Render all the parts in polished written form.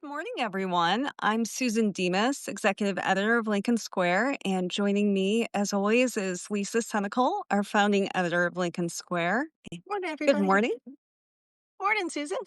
Good morning, everyone. I'm Susan Demas, executive editor of Lincoln Square, and joining me, as always, is Lisa Senecal, our founding editor of Lincoln Square. Morning, Good everybody. morning. Morning, Susan.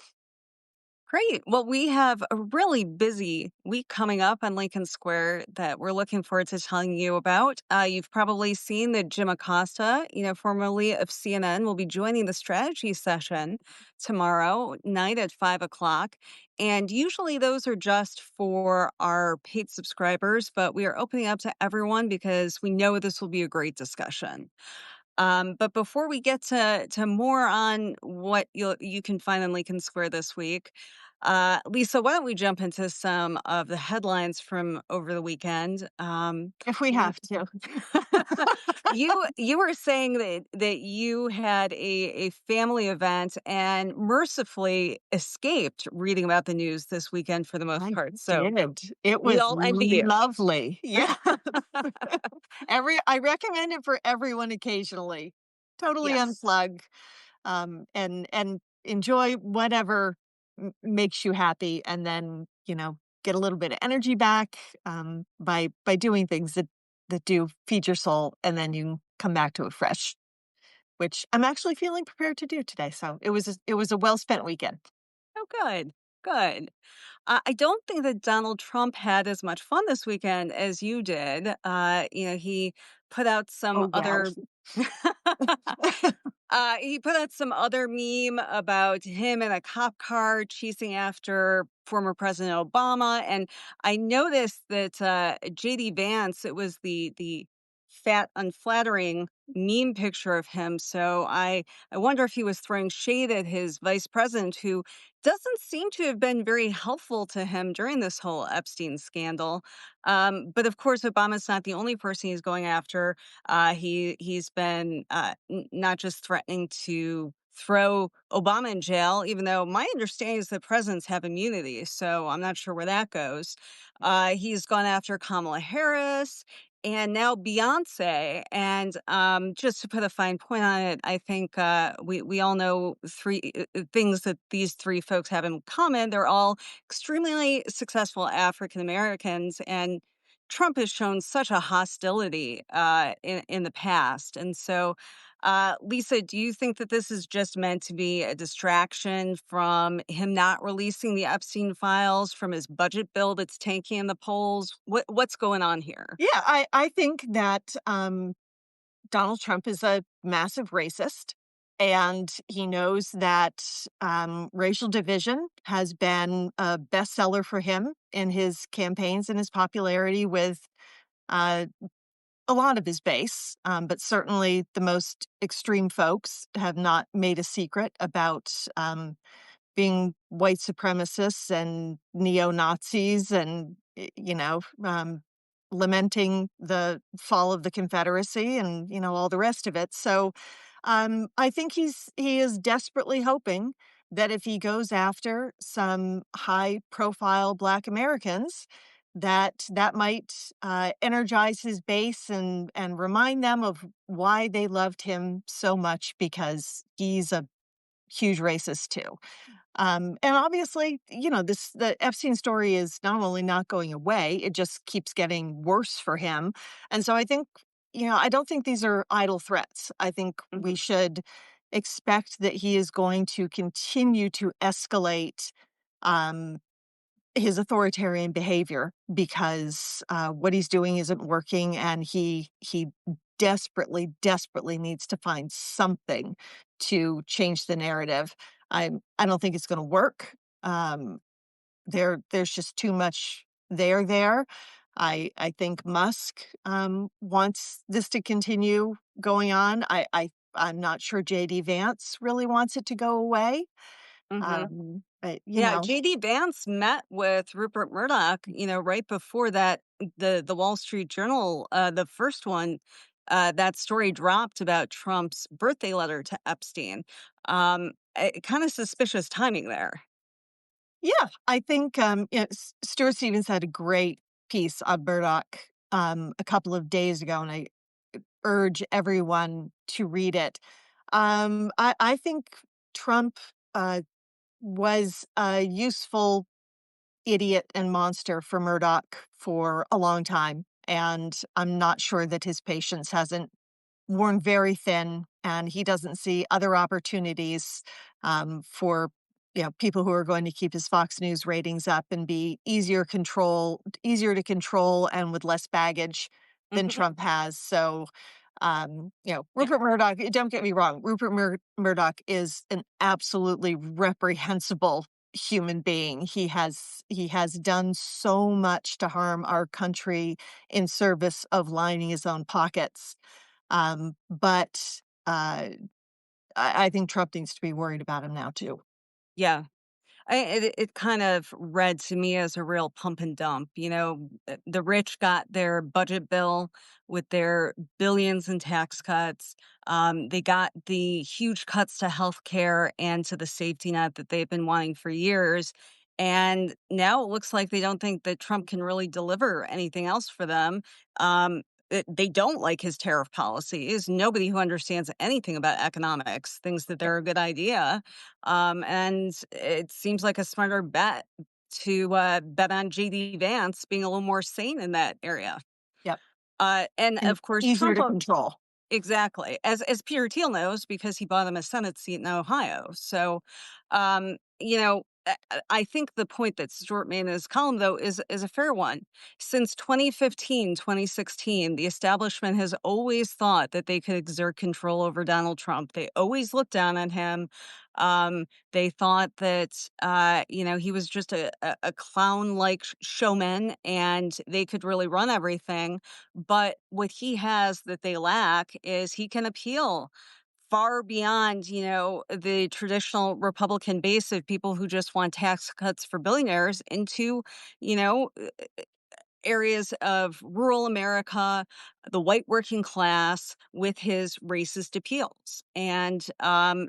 Great. Well, we have a really busy week coming up on Lincoln Square that we're looking forward to telling you about. You've probably seen that Jim Acosta, formerly of CNN, will be joining the strategy session tomorrow night at 5 o'clock. And usually those are just for our paid subscribers, but we are opening up to everyone because we know this will be a great discussion. But before we get to more on what you can find on Lincoln Square this week, Lisa, why don't we jump into some of the headlines from over the weekend? If we You have to. you were saying that you had a family event and mercifully escaped reading about the news this weekend for the most I part. So did. It we was all envy you. lovely. Yeah. I recommend it for everyone occasionally. Totally Yes. unplug, and enjoy whatever makes you happy, and then get a little bit of energy back by doing things that do feed your soul, and then you come back to it fresh, which I'm actually feeling prepared to do today. So it was a well spent weekend. Oh, good. Good. I don't think that Donald Trump had as much fun this weekend as you did. He put out some Oh yeah. other he put out some other meme about him in a cop car chasing after former President Obama, and I noticed that J.D. Vance, it was the fat, unflattering meme picture of him. So I wonder if he was throwing shade at his vice president, who doesn't seem to have been very helpful to him during this whole Epstein scandal. But of course, Obama's not the only person he's going after. He's been not just threatening to throw Obama in jail, even though my understanding is that presidents have immunity, so I'm not sure where that goes. He's gone after Kamala Harris and now Beyonce. And just to put a fine point on it, I think we all know three things that these three folks have in common. They're all extremely successful African Americans, and Trump has shown such a hostility in the past. And so, Lisa, do you think that this is just meant to be a distraction from him not releasing the Epstein files, from his budget bill that's tanking in the polls? What's going on here? Yeah, I think that Donald Trump is a massive racist, and he knows that racial division has been a bestseller for him in his campaigns and his popularity with uh, a lot of his base. But certainly the most extreme folks have not made a secret about being white supremacists and neo Nazis, and lamenting the fall of the Confederacy, and all the rest of it. So I think he is desperately hoping that if he goes after some high profile Black Americans, that might energize his base and remind them of why they loved him so much, because he's a huge racist too. And obviously, the Epstein story is not only not going away, it just keeps getting worse for him. And so I think, I don't think these are idle threats. I think we Mhm. should expect that he is going to continue to escalate um, his authoritarian behavior, because what he's doing isn't working, and he desperately, desperately needs to find something to change the narrative. I don't think it's going to work. Um, there's just too much there. I think Musk wants this to continue going on. I'm not sure JD Vance really wants it to go away. Mhm. But Yeah, JD Vance met with Rupert Murdoch, right before that the Wall Street Journal, the first one, that story dropped about Trump's birthday letter to Epstein. Kind of suspicious timing there. Yeah, I think Stuart Stevens had a great piece on Murdoch a couple of days ago, and I urge everyone to read it. I think Trump was a useful idiot and monster for Murdoch for a long time, and I'm not sure that his patience hasn't worn very thin, and he doesn't see other opportunities, for, people who are going to keep his Fox News ratings up and be easier to control and with less baggage than Mhm. Trump has. So, Yeah. Rupert Murdoch, don't get me wrong, Murdoch is an absolutely reprehensible human being. He has done so much to harm our country in service of lining his own pockets. But, I think Trump needs to be worried about him now too. Yeah. It kind of read to me as a real pump and dump. The rich got their budget bill with their billions in tax cuts. They got the huge cuts to healthcare and to the safety net that they've been wanting for years. And now it looks like they don't think that Trump can really deliver anything else for them. They don't like his tariff policies. Nobody who understands anything about economics thinks that Yep, they're a good idea. And it seems like a smarter bet to bet on JD Vance being a little more sane in that area. yep, And and of course, easier Trump to control. exactly, as Peter Thiel knows because he bought him a Senate seat in Ohio. So, I think the point that Stuart made in his column, though, is a fair one. Since 2015, 2016, the establishment has always thought that they could exert control over Donald Trump. They always looked down on him. They thought that, he was just a clown-like showman, and they could really run everything. But what he has that they lack is he can appeal far beyond, the traditional Republican base of people who just want tax cuts for billionaires into, you know, areas of rural America, the white working class, with his racist appeals. And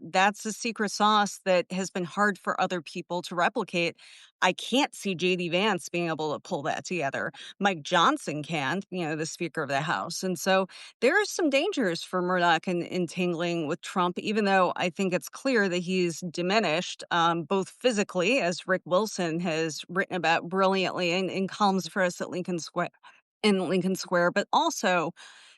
that's a secret sauce that has been hard for other people to replicate. I can't see J.D. Vance being able to pull that together. Mike Johnson can, the Speaker of the House. And so there are some dangers for Murdoch in entangling with Trump, even though I think it's clear that he's diminished, both physically, as Rick Wilson has written about brilliantly in columns for us at Lincoln Square, but also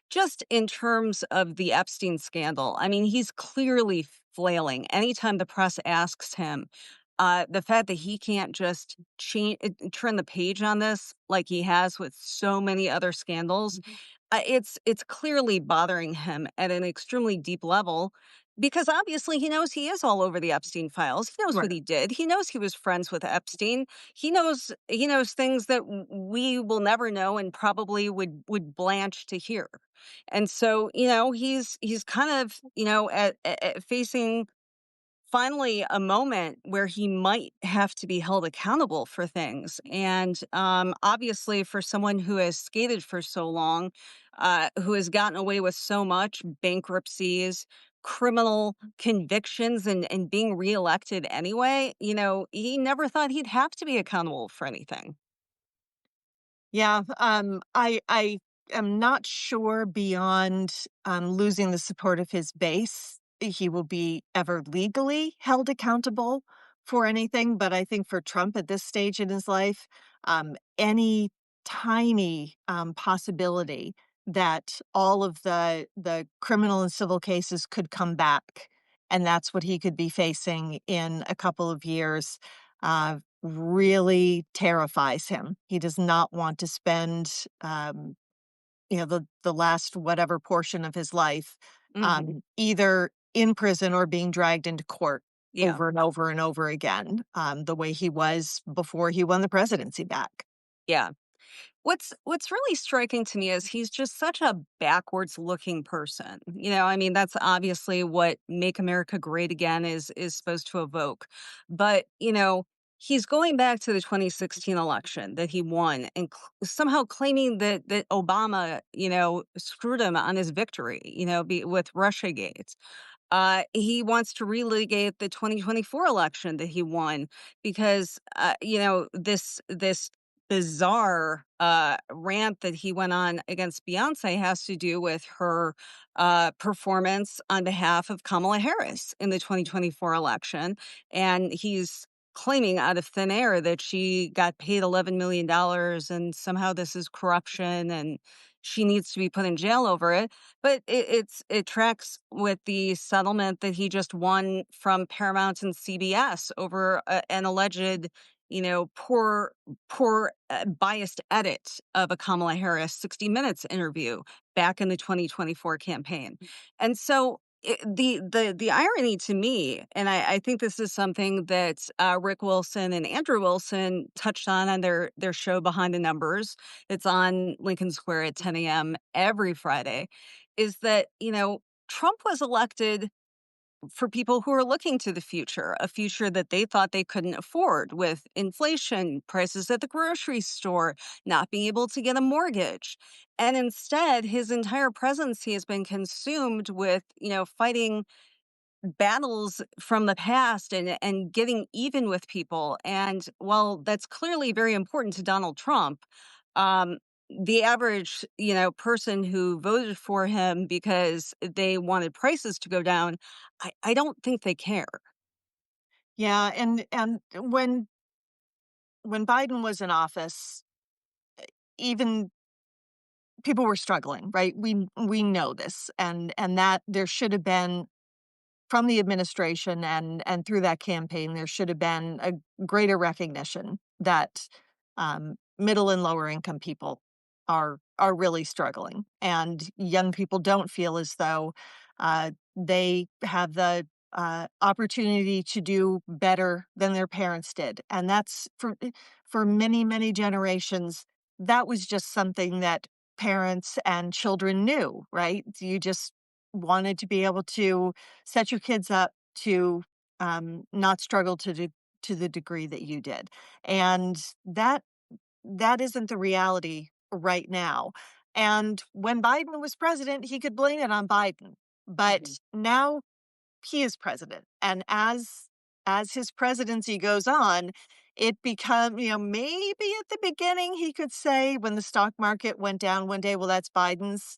just in terms of the Epstein scandal. I mean, he's clearly flailing anytime the press asks him. The fact that he can't just turn the page on this like he has with so many other scandals, it's clearly bothering him at an extremely deep level because obviously he knows he is all over the Epstein files. He knows what Right. he did. He knows he was friends with Epstein. He knows things that we will never know and probably would blanch to hear. And so, he's kind of, at facing finally a moment where he might have to be held accountable for things. And obviously, for someone who has skated for so long, who has gotten away with so much bankruptcies, criminal convictions, and being reelected anyway, he never thought he'd have to be accountable for anything. Yeah, I am not sure beyond, losing the support of his base, he will be ever legally held accountable for anything, but I think for Trump at this stage in his life, any tiny, possibility that all of the criminal and civil cases could come back, and that's what he could be facing in a couple of years, really terrifies him. He does not want to spend, the last whatever portion of his life, Hmm. either in prison or being dragged into court Yeah. over and over and over again, the way he was before he won the presidency back. Yeah. What's really striking to me is he's just such a backwards looking person. I mean, that's obviously what Make America Great Again is supposed to evoke. But, he's going back to the 2016 election that he won and somehow claiming that Obama, screwed him on his victory, with Russiagate. He wants to relitigate the 2024 election that he won because, this bizarre rant that he went on against Beyonce has to do with her performance on behalf of Kamala Harris in the 2024 election, and he's claiming out of thin air that she got paid $11 million and somehow this is corruption and she needs to be put in jail over it. But it tracks with the settlement that he just won from Paramount and CBS over an alleged, biased edit of a Kamala Harris 60 Minutes interview back in the 2024 campaign. And so the irony to me, and I think this is something that Rick Wilson and Andrew Wilson touched on their show Behind the Numbers. It's on Lincoln Square at 10 a.m. every Friday, is that Trump was elected for people who are looking to the future, a future that they thought they couldn't afford with inflation, prices at the grocery store, not being able to get a mortgage. And instead, his entire presidency has been consumed with, fighting battles from the past and getting even with people. And while that's clearly very important to Donald Trump, um, the average, person who voted for him because they wanted prices to go down, I don't think they care. Yeah, and when Biden was in office, even people were struggling, right? We know this, and that there should have been from the administration and through that campaign, there should have been a greater recognition that middle and lower income people are really struggling, and young people don't feel as though they have the opportunity to do better than their parents did, and that's for many generations. That was just something that parents and children knew, right? You just wanted to be able to set your kids up to not struggle to the degree that you did, and that isn't the reality right now. And when Biden was president, he could blame it on Biden, but Mhm. now he is president, and as his presidency goes on, it become maybe at the beginning he could say when the stock market went down one day, well, that's Biden's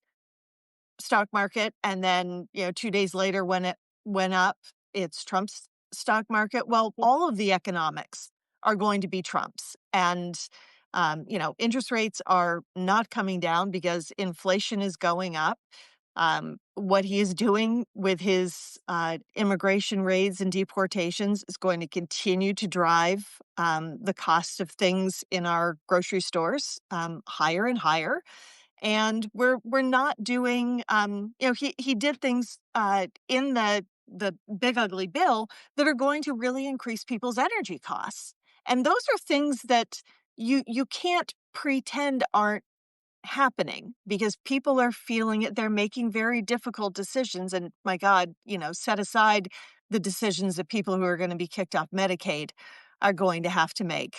stock market, and then, 2 days later when it went up, it's Trump's stock market. Well, all of the economics are going to be Trump's, and, interest rates are not coming down because inflation is going up. What he is doing with his, immigration raids and deportations is going to continue to drive, the cost of things in our grocery stores, higher and higher, and we're not doing he did things in the big ugly bill that are going to really increase people's energy costs, and those are things that you can't pretend aren't happening because people are feeling it. They're making very difficult decisions, and my god, set aside the decisions that people who are going to be kicked off Medicaid are going to have to make,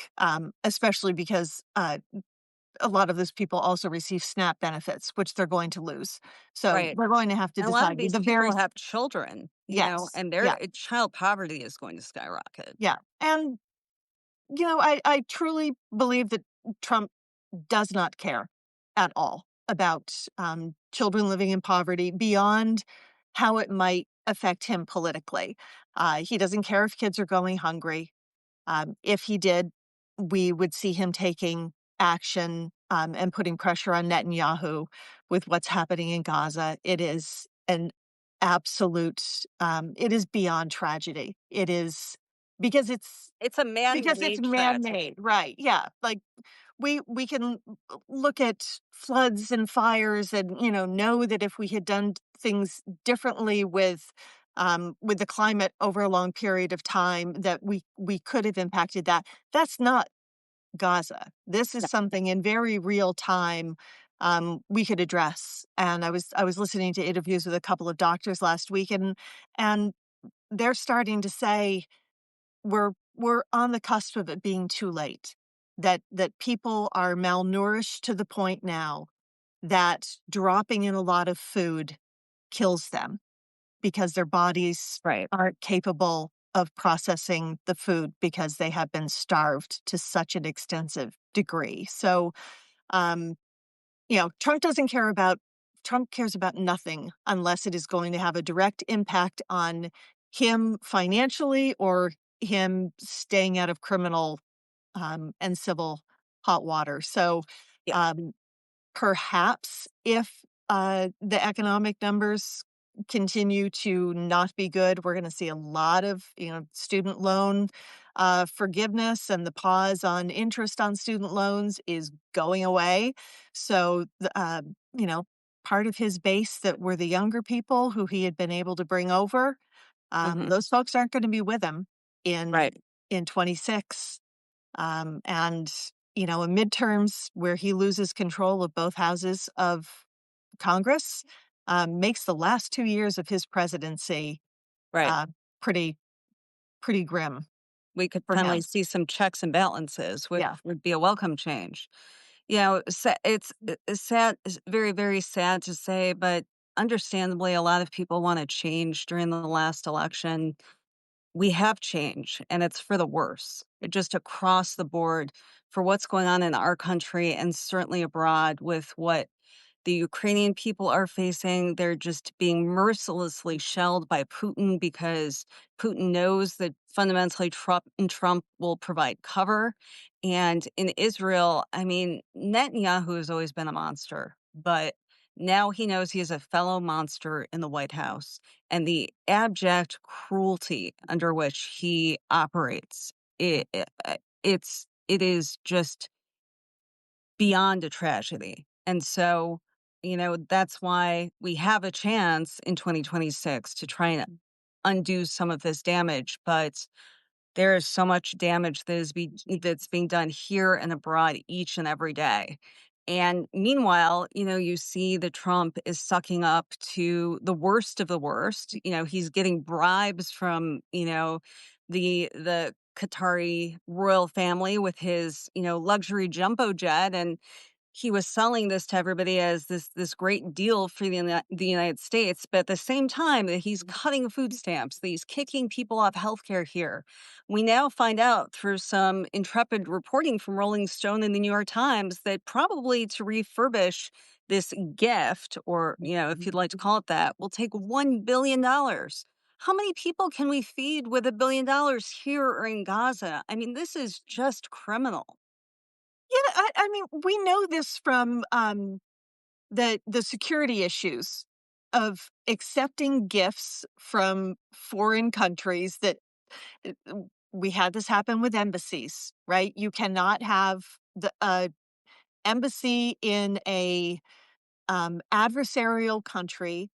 especially because a lot of those people also receive SNAP benefits, which they're going to lose. So Right. we're going to have to And a lot of decide these the very people have children, yes. and Yeah. their child poverty is going to skyrocket. Yeah. And, I truly believe that Trump does not care at all about children living in poverty beyond how it might affect him politically. He doesn't care if kids are going hungry. If he did, we would see him taking action and putting pressure on Netanyahu with what's happening in Gaza. It is an absolute, it is beyond tragedy. It is because It's a it's man-made man-made, tragedy. right? Yeah, like we can look at floods and fires and know that if we had done things differently with the climate over a long period of time that we could have impacted that. That's not Gaza. This is something in very real time we could address. And I was listening to interviews with a couple of doctors last week, and they're starting to say we're on the cusp of it being too late. That people are malnourished to the point now that dropping in a lot of food kills them because their bodies Right. aren't capable of processing the food because they have been starved to such an extensive degree. So, um, Trump cares about nothing unless it is going to have a direct impact on him financially or him staying out of criminal and civil hot water. So, Yeah. um, perhaps if the economic numbers continue to not be good, we're going to see a lot of student loan forgiveness, and the pause on interest on student loans is going away. So, part of his base that were the younger people who he had been able to bring over, Mhm. those folks aren't going to be with him in Right. 26. And, in midterms where he loses control of both houses of Congress, makes the last 2 years of his presidency Right. uh, pretty, pretty grim We could for finally him. see some checks and balances, which Yeah. would be a welcome change. It's sad, it's very, very sad to say, but understandably, a lot of people wanna change during the last election. We have change, and it's for the worse, just across the board for what's going on in our country and certainly abroad with what the Ukrainian people are facing. They're just being mercilessly shelled by Putin because Putin knows that fundamentally Trump will provide cover. And in Israel, I mean, Netanyahu has always been a monster, but now he knows he is a fellow monster in the White House, and the abject cruelty under which he operates. It is just beyond a tragedy. And so, that's why we have a chance in 2026 to try and undo some of this damage. But there is so much damage that's being done here and abroad each and every day. And meanwhile, you see that Trump is sucking up to the worst of the worst. He's getting bribes from, the Qatari royal family with his, luxury jumbo jet, and he was selling this to everybody as this great deal for the United States, but at the same time that he's cutting food stamps, that he's kicking people off healthcare here. We now find out through some intrepid reporting from Rolling Stone and the New York Times that probably to refurbish this gift, or if you'd like to call it that, will take $1 billion. How many people can we feed with $1 billion here or in Gaza? I mean, this is just criminal. Yeah, I mean, we know this from the security issues of accepting gifts from foreign countries that we had this happen with embassies, right? You cannot have the embassy in a adversarial country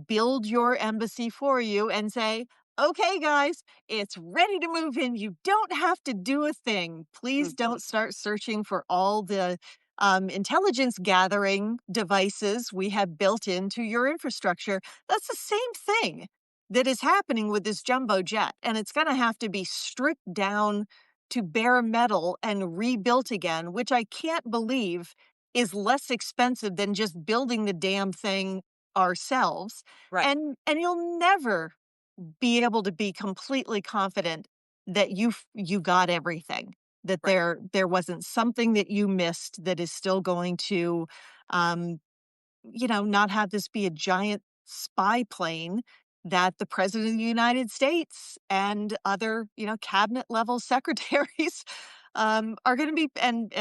build your embassy for you and say, okay, guys, it's ready to move in. You don't have to do a thing. Please Mhm. don't start searching for all the intelligence gathering devices we have built into your infrastructure. That's the same thing that is happening with this jumbo jet. And it's going to have to be stripped down to bare metal and rebuilt again, which I can't believe is less expensive than just building the damn thing ourselves. Right, And you'll never be able to be completely confident that you got everything, that right, there wasn't something that you missed that is still going to, um, not have this be a giant spy plane that the president of the United States and other, cabinet level secretaries, are gonna be, and,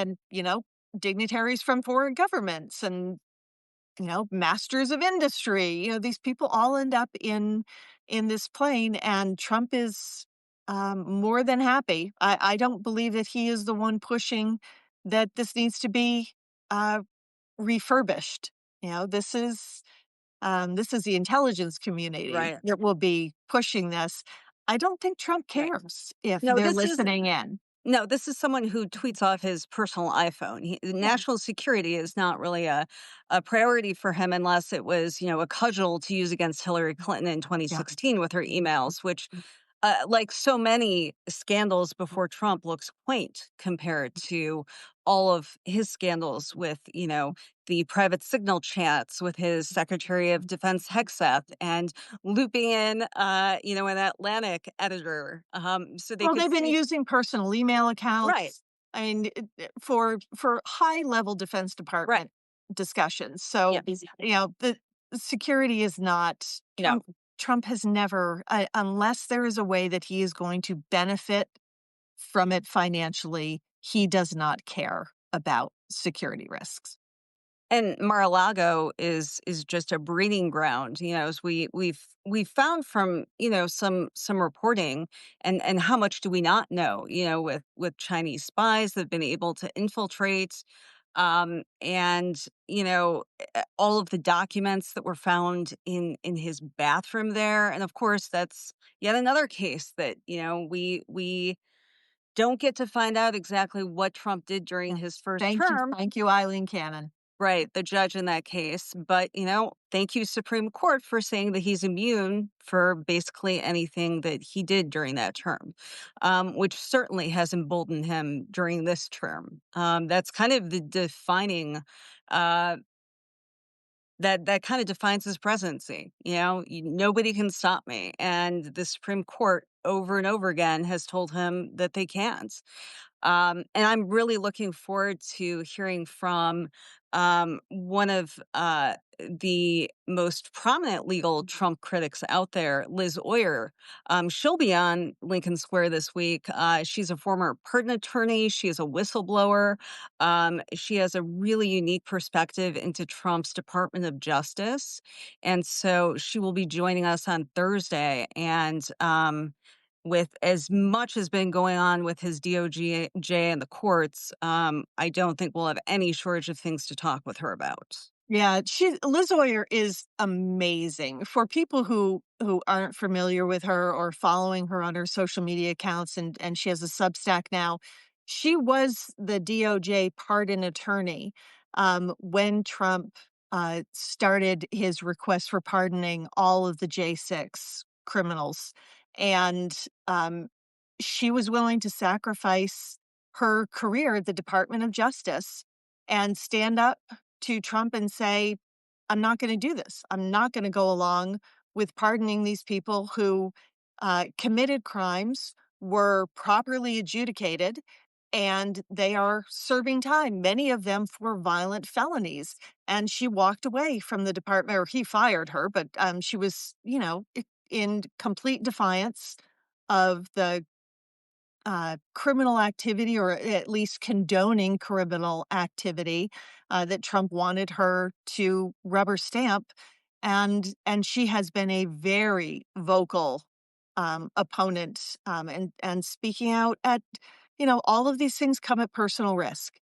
dignitaries from foreign governments and masters of industry. These people all end up in this plane, and Trump is more than happy. I don't believe that he is the one pushing that this needs to be uh, refurbished. This is the intelligence community right. that will be pushing this. I don't think Trump Right. cares if No, they're this is listening in. No, this is someone who tweets off his personal iPhone. Yeah, National security is not really a priority for him unless it was, a cudgel to use against Hillary Clinton in yeah. 2016 with her emails, which, like so many scandals before Trump, looks quaint compared to all of his scandals with, the private signal chats with his Secretary of Defense Hegseth and looping in, an Atlantic editor, so they Well, could they've been see. using personal email Right. accounts, I mean, for high level Defense Right. Department discussions. So, Yes. the security is not No. Trump has never, unless there is a way that he is going to benefit from it financially, he does not care about security risks. And Mar-a-Lago is just a breeding ground, as we've found from, some reporting, and how much do we not know, with Chinese spies that have been able to infiltrate, and, all of the documents that were found in his bathroom there. And of course, that's yet another case that, we don't get to find out exactly what Trump did during Yeah. his first Thank you, term. thank you, Eileen Cannon. Right, the judge in that case, but, thank you, Supreme Court, for saying that he's immune for basically anything that he did during that term, which certainly has emboldened him during this term. That's kind of the defining, uh, that kind of defines his presidency. Nobody can stop me, and the Supreme Court over and over again has told him that they can't. And I'm really looking forward to hearing from one of the most prominent legal Trump critics out there, Liz Oyer. She'll be on Lincoln Square this week. She's a former pardon attorney. She is a whistleblower. She has a really unique perspective into Trump's Department of Justice. And so she will be joining us on Thursday. And with as much has been going on with his DOJ and the courts, I don't think we'll have any shortage of things to talk with her about. Yeah, Liz Oyer is amazing. For people who aren't familiar with her or following her on her social media accounts, and she has a Substack now. She was the DOJ pardon attorney when Trump started his request for pardoning all of the J6 criminals, and she was willing to sacrifice her career at the Department of Justice and stand up to Trump and say, "I'm not gonna do this. I'm not gonna go along with pardoning these people who, committed crimes, were properly adjudicated, and they are serving time, many of them for violent felonies." And she walked away from the department, or he fired her, but, she was, in complete defiance of the criminal activity, or at least condoning criminal activity that Trump wanted her to rubber stamp, and she has been a very vocal opponent, and speaking out at, all of these things come at personal risk,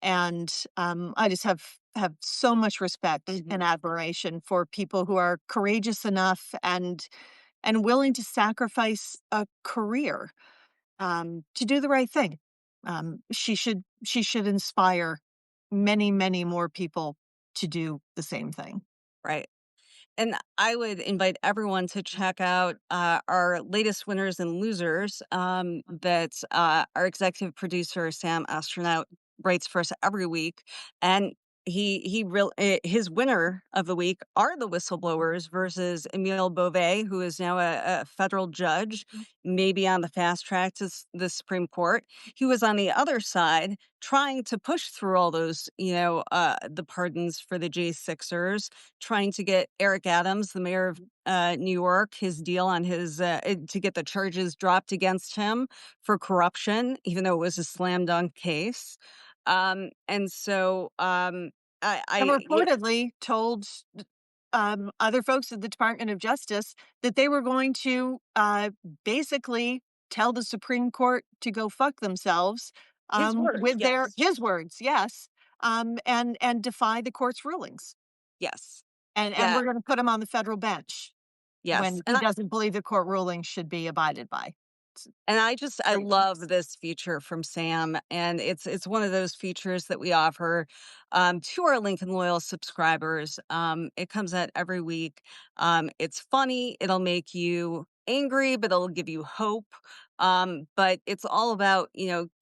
and I just have so much respect Mhm. and admiration for people who are courageous enough and willing to sacrifice a career to do the right thing. She should inspire many, many more people to do the same thing. Right. And I would invite everyone to check out our latest winners and losers that our executive producer, Sam Astronaut, writes for us every week. And his winner of the week are the whistleblowers versus Emile Beauvais, who is now a federal judge, maybe on the fast track to the Supreme Court. He was on the other side trying to push through all those, the pardons for the J6ers, trying to get Eric Adams, the mayor of New York, his deal on his to get the charges dropped against him for corruption, even though it was a slam dunk case. And so And I yeah, reportedly told other folks at the Department of Justice that they were going to basically tell the Supreme Court to go fuck themselves his words, with their yes, his words, yes, and defy the court's rulings. yes, And yeah, we're going to put him on the federal bench yes, when he doesn't believe the court ruling should be abided by. It's and I great. love this feature from Sam, and it's one of those features that we offer to our Lincoln Loyal subscribers. It comes out every week. It's funny. It'll make you angry, but it'll give you hope. But it's all about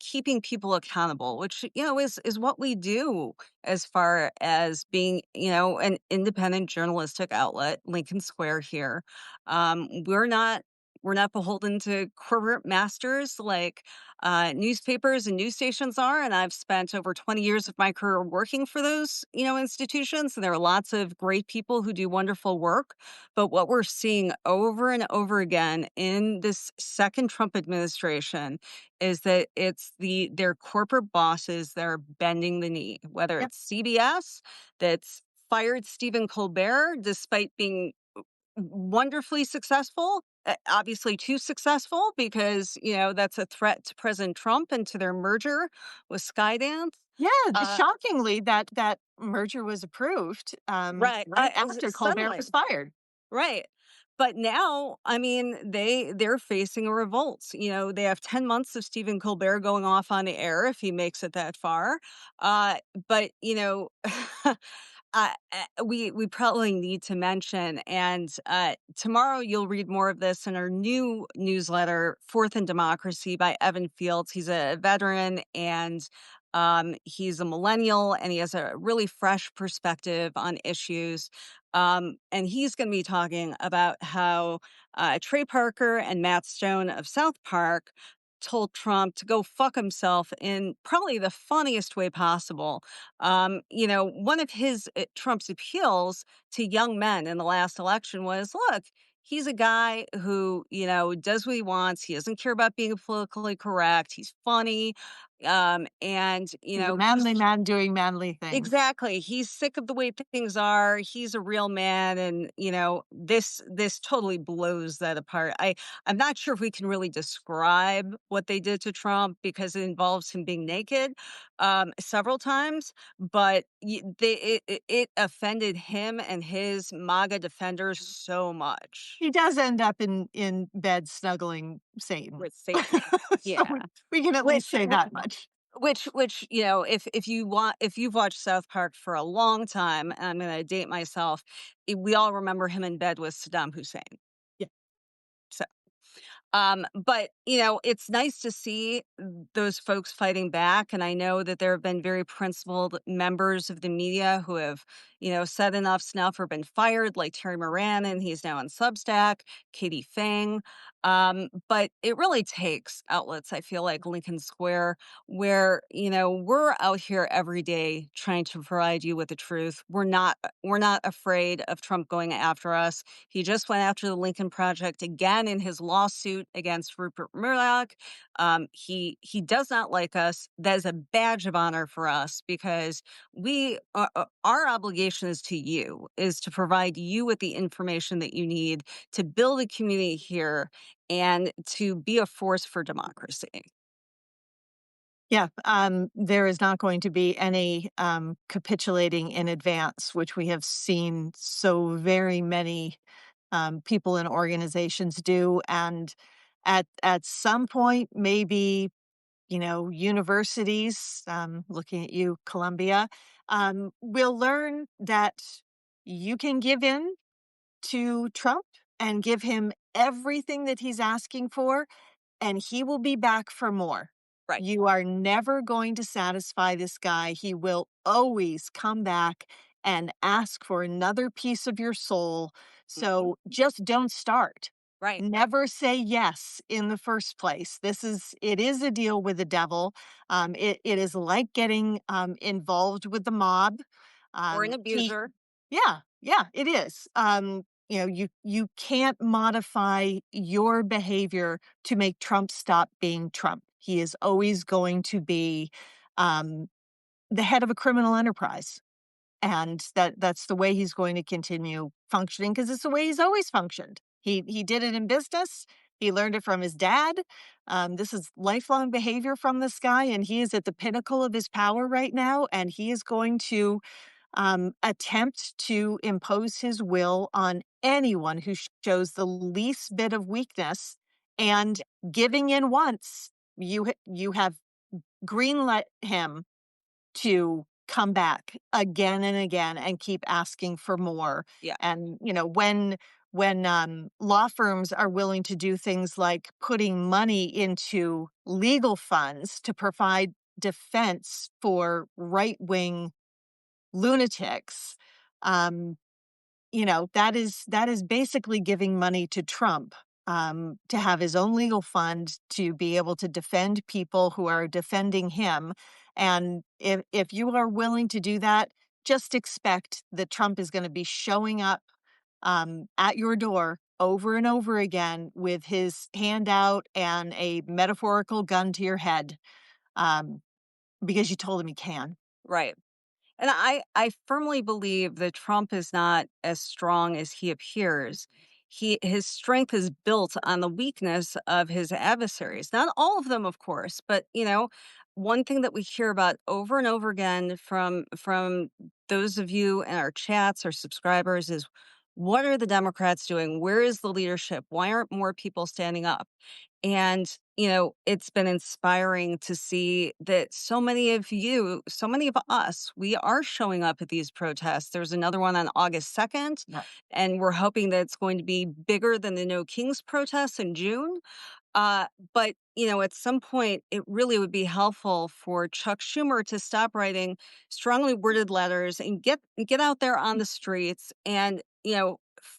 keeping people accountable, which is what we do as far as being an independent journalistic outlet, Lincoln Square here. We're not We're not beholden to corporate masters like newspapers and news stations are. And I've spent over 20 years of my career working for those, institutions. And there are lots of great people who do wonderful work. But what we're seeing over and over again in this second Trump administration is that it's their corporate bosses that are bending the knee, whether Yep. it's CBS that's fired Stephen Colbert despite being wonderfully successful, obviously too successful because, that's a threat to President Trump and to their merger with Skydance. Yeah, Uh, shockingly, that merger was approved, right. right after Colbert Suddenly, was fired. right. But now, I mean, they're facing a revolt. They have 10 months of Stephen Colbert going off on the air if he makes it that far. Uh, but we probably need to mention, and tomorrow you'll read more of this in our new newsletter, Fourth in Democracy by Evan Fields. He's a veteran and he's a millennial, and he has a really fresh perspective on issues. And he's going to be talking about how Trey Parker and Matt Stone of South Park told Trump to go fuck himself in probably the funniest way possible. One of Trump's appeals to young men in the last election was, look, he's a guy who, does what he wants. He doesn't care about being politically correct. He's funny. And, He's a he's manly man doing manly things. exactly. He's sick of the way things are. He's a real man, and this totally blows that apart. I'm not sure if we can really describe what they did to Trump because it involves him being naked several times, but it offended him and his MAGA defenders so much He does end up in bed snuggling Satan. with Satan. So Yeah, we can at least which say that much. Which, if you've watched South Park for a long time, and I'm gonna date myself, we all remember him in bed with Saddam Hussein. Yeah. So but it's nice to see those folks fighting back. And I know that there have been very principled members of the media who have, said enough's enough or been fired, like Terry Moran, and he's now on Substack, Katie Fang. But it really takes outlets, I feel like Lincoln Square, where, we're out here every day trying to provide you with the truth. We're not afraid of Trump going after us. He just went after the Lincoln Project again in his lawsuit against Rupert Murdoch. He does not like us. That is a badge of honor for us because our obligation is to you, is to provide you with the information that you need to build a community here and to be a force for democracy. Yeah, there is not going to be any capitulating in advance, which we have seen so very many people and organizations do. And at some point, maybe universities, looking at you, Columbia, will learn that you can give in to Trump and give him everything that he's asking for, and he will be back for more. Right. You are never going to satisfy this guy. He will always come back and ask for another piece of your soul. Mhm. So just don't start. Right. Never say yes in the first place. It is a deal with the devil. It is like getting involved with the mob. Or an He abuser. Yeah, yeah, it is. You can't modify your behavior to make Trump stop being Trump. He is always going to be um, the head of a criminal enterprise, and that's the way he's going to continue functioning because it's the way he's always functioned. He did it in business. He learned it from his dad. This is lifelong behavior from this guy, and he is at the pinnacle of his power right now. And he is going to attempt to impose his will on anyone who shows the least bit of weakness. And giving in once, you have greenlit him to come back again and again and keep asking for more. Yeah. And when law firms are willing to do things like putting money into legal funds to provide defense for right wing lunatics, um, that is basically giving money to Trump to have his own legal fund to be able to defend people who are defending him. And if you are willing to do that, just expect that Trump is going to be showing up at your door over and over again with his hand out and a metaphorical gun to your head, um, because you told him he can. Right. And I firmly believe that Trump is not as strong as he appears. His strength is built on the weakness of his adversaries. Not all of them, of course, but one thing that we hear about over and over again from those of you in our chats or subscribers is, what are the Democrats doing? Where is the leadership? Why aren't more people standing up? And, it's been inspiring to see that so many of you, so many of us, we are showing up at these protests. There's another one on August 2nd, Yeah. and we're hoping that it's going to be bigger than the No Kings protests in June. But, at some point, it really would be helpful for Chuck Schumer to stop writing strongly worded letters and get out there on the streets and,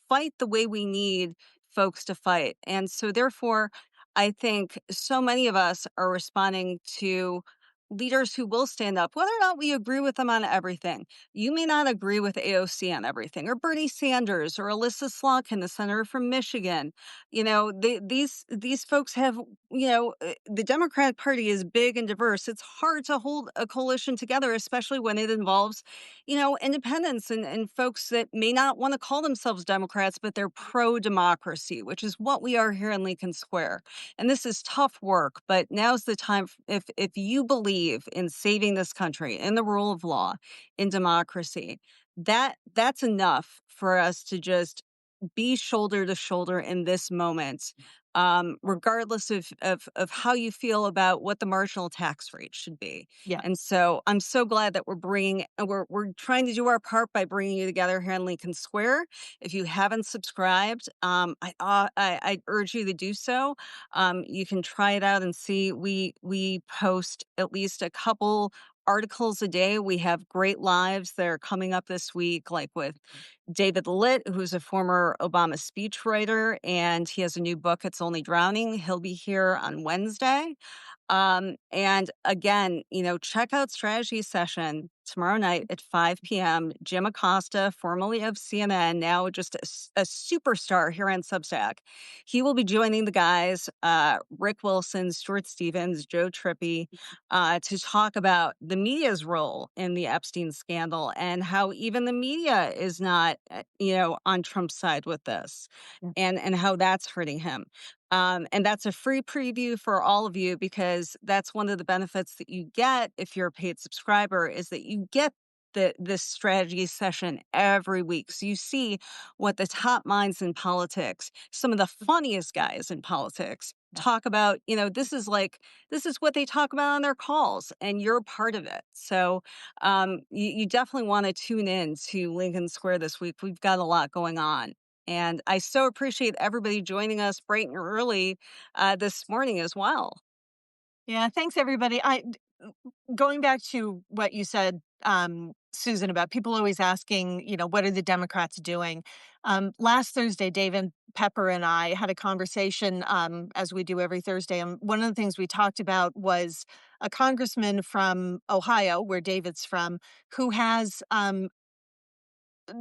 fight the way we need folks to fight. And so therefore, I think so many of us are responding to leaders who will stand up, whether or not we agree with them on everything. You may not agree with AOC on everything, or Bernie Sanders, or Alyssa Slotkin, the senator from Michigan. These folks have, the Democratic Party is big and diverse. It's hard to hold a coalition together, especially when it involves, independents and folks that may not want to call themselves Democrats, but they're pro-democracy, which is what we are here in Lincoln Square. And this is tough work, but now's the time. If you believe in saving this country, in the rule of law, in democracy, that's enough for us to just be shoulder to shoulder in this moment, regardless of how you feel about what the marginal tax rate should be. Yeah. And so I'm so glad that we're trying to do our part by bringing you together here in Lincoln Square. If you haven't subscribed, I urge you to do so. You can try it out and see. We post at least a couple articles a day. We have great lives that are coming up this week, like with David Litt, who's a former Obama speechwriter, and he has a new book, It's Only Drowning. He'll be here on Wednesday. And again, check out Strategy Session tomorrow night at 5 p.m. Jim Acosta, formerly of CNN, now just a superstar here on Substack. He will be joining the guys, Rick Wilson, Stuart Stevens, Joe Trippi, to talk about the media's role in the Epstein scandal and how even the media is not, on Trump's side with this, Yeah. and how that's hurting him. And that's a free preview for all of you, because that's one of the benefits that you get if you're a paid subscriber, is that you get this strategy session every week. So you see what the top minds in politics, some of the funniest guys in politics, Yeah. talk about. This is what they talk about on their calls, and you're part of it. So you definitely want to tune in to Lincoln Square this week. We've got a lot going on. And I so appreciate everybody joining us bright and early this morning as well. Yeah, thanks everybody. Going back to what you said, Susan, about people always asking, what are the Democrats doing? Last Thursday, David Pepper and I had a conversation, as we do every Thursday. And one of the things we talked about was a congressman from Ohio, where David's from, who has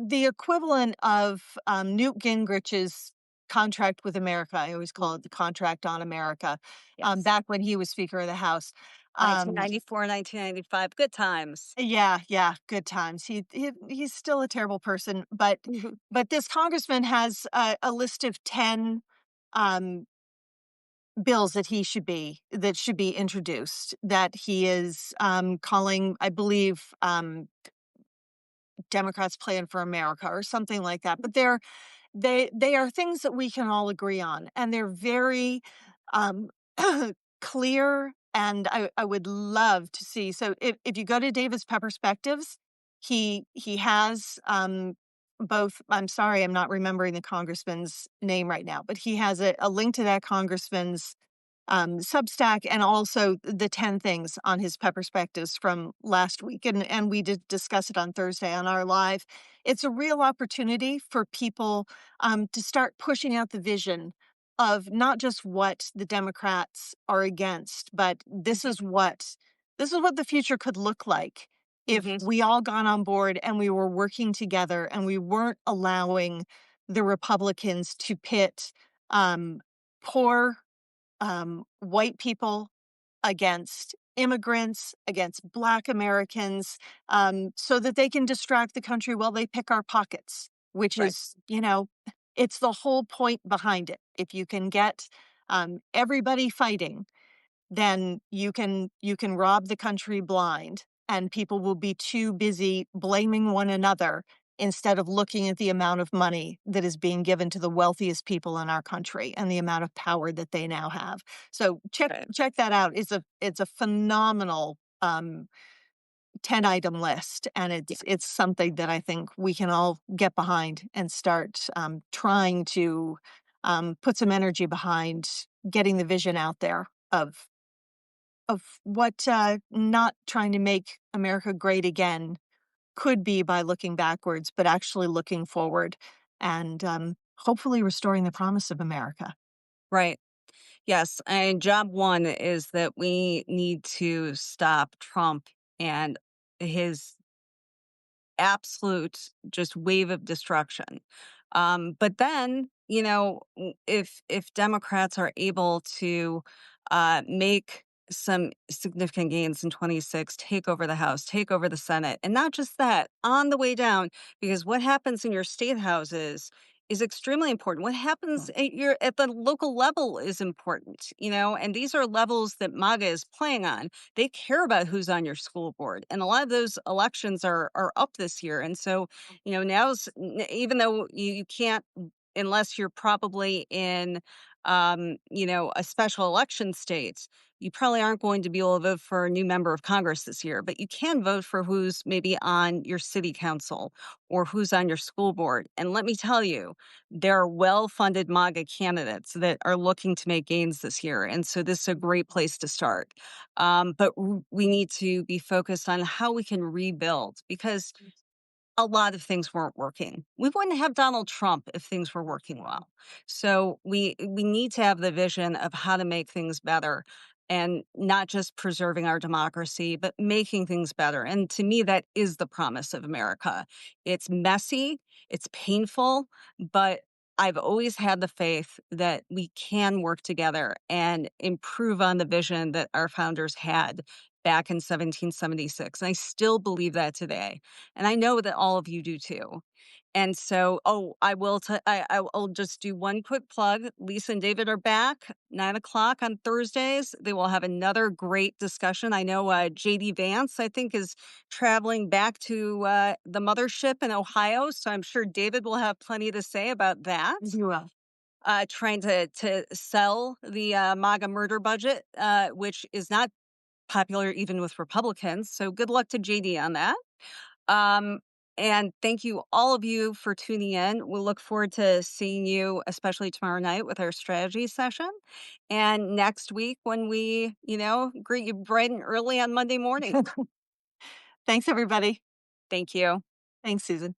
the equivalent of Newt Gingrich's contract with America. I always call it the contract on America, Yes. back when he was Speaker of the House. Um, 1994, 1995. Good times. Yeah, yeah, good times. He's still a terrible person, but Mhm. this congressman has a list of 10 um, bills that should be introduced, that he is calling, I believe, Democrats' Plan for America or something like that. But they are things that we can all agree on, and they're very um, clear. And I would love to see. So if you go to Davis Perspectives, he has both. I'm sorry, I'm not remembering the congressman's name right now, but he has a link to that congressman's Substack, and also the 10 things on his pep perspectives from last week. And we did discuss it on Thursday on our live. It's a real opportunity for people to start pushing out the vision of not just what the Democrats are against, but this is what the future could look like if Mhm. we all got on board and we were working together and we weren't allowing the Republicans to pit poor white people against immigrants, against Black Americans, so that they can distract the country while they pick our pockets, which Right. is, it's the whole point behind it. If you can get everybody fighting, then you can rob the country blind, and people will be too busy blaming one another instead of looking at the amount of money that is being given to the wealthiest people in our country and the amount of power that they now have. So check Right. check that out. It's a phenomenal 10-item list, and Yeah. it's something that I think we can all get behind and start trying to put some energy behind getting the vision out there of what not trying to make America great again could be by looking backwards, but actually looking forward and hopefully restoring the promise of America. Right. Yes, and job one is that we need to stop Trump and his absolute just wave of destruction. But then, if Democrats are able to make some significant gains in 26, take over the House, take over the Senate, and not just that, on the way down, because what happens in your state houses is extremely important. What happens at the local level is important, and these are levels that MAGA is playing on. They care about who's on your school board, and a lot of those elections are up this year. And so, even though you can't, unless you're probably in a special election state, you probably aren't going to be able to vote for a new member of Congress this year, but you can vote for who's maybe on your city council or who's on your school board. And let me tell you, there are well-funded MAGA candidates that are looking to make gains this year, and so this is a great place to start. But we need to be focused on how we can rebuild, because a lot of things weren't working. We wouldn't have Donald Trump if things were working well. So we need to have the vision of how to make things better, and not just preserving our democracy, but making things better. And to me, that is the promise of America. It's messy, it's painful, but I've always had the faith that we can work together and improve on the vision that our founders had back in 1776. And I still believe that today. And I know that all of you do too. And so, I'll just do one quick plug. Lisa and David are back 9 o'clock on Thursdays. They will have another great discussion. I know J.D. Vance, I think, is traveling back to the mothership in Ohio. So I'm sure David will have plenty to say about that. You will. Trying to sell the MAGA murder budget, which is not popular even with Republicans. So good luck to JD on that. Um, and thank you, all of you, for tuning in. We'll look forward to seeing you, especially tomorrow night with our strategy session. And next week when we, greet you bright and early on Monday morning. Thanks, everybody. Thank you. Thanks, Susan.